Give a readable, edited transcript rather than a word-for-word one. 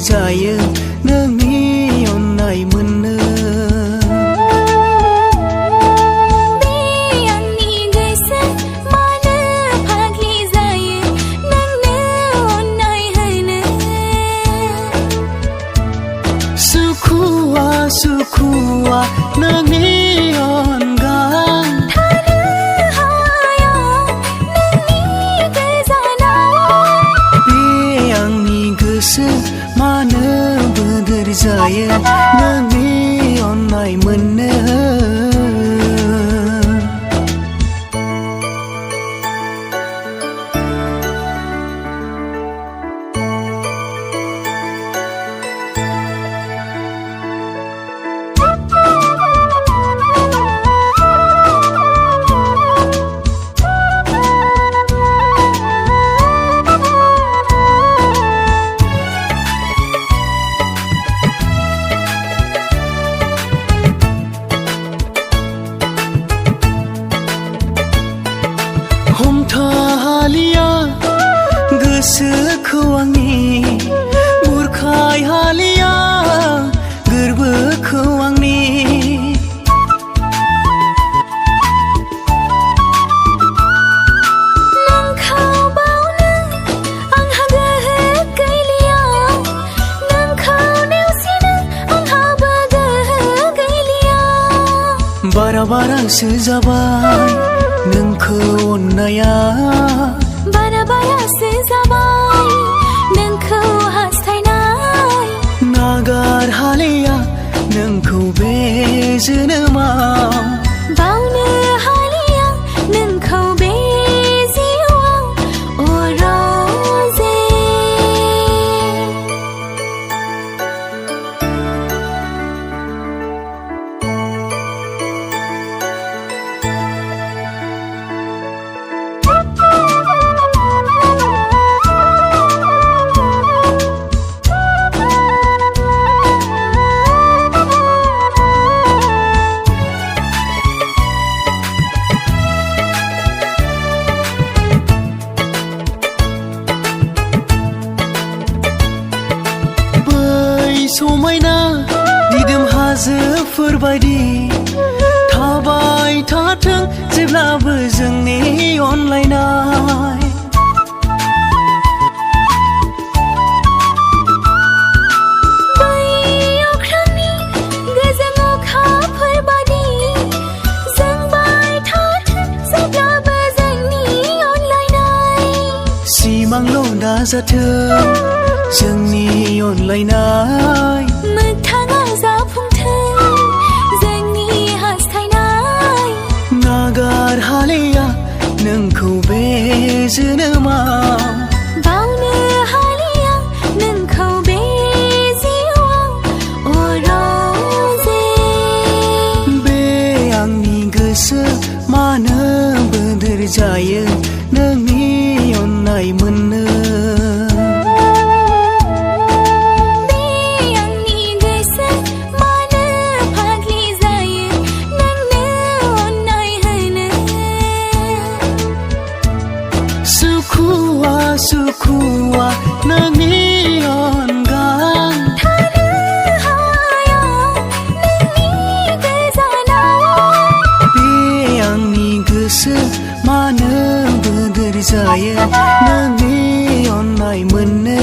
जायो नोंनि अननाय मोननो सुखुआ नोंनि अनगा थानो हाया नोंनि गोजानाव बे आंनि गोसो मानो बोदोर जायो नोंनि अननाय मोननो हमथाहालिया गोसोखौ आंनि बुरखाय हालिया गोरबोखौ आंनि नोंखौ बावनो आंहा गोहो गैलिया नोंखौ नेवसिनो आंहाबो गोहो गैलिया बारा बारासो जाबाय नोंखौ अननाया बारा बारासो जाबाय नोंखौ हास्थायनाय नागार हालिया नोंखौ बे जोनोमाव बावनो हालिया नोंखौ बे जिउआव अरजे समायना दिदोम हाजोफोरबायदि थाबाय थाथों जेब्लाबो जोंनि अनलायनाय बै अख्रांनि गोजों अखाफोरबायदि जोंबाय थाथों जेब्लाबो जोंनि अनलायनाय सिमांल' दाजाथों जोंनि अनलायनाय मोगथाङा जाफुंथों जोंनि हास्थायनाय नागार हालिया नोंखौ बे जोनोमाव बावनो हालिया नोंखौ बे जिउआव अरजे बे आंनि गोसो मानो बोदोर जायो नोंनि अननाय मोननो सुखुआ नोंनि अनगा थानो हाया नोंनि गोजानाव बे आंनि गोसो मानो बोदोर जायो नोंनि अननाय मोननो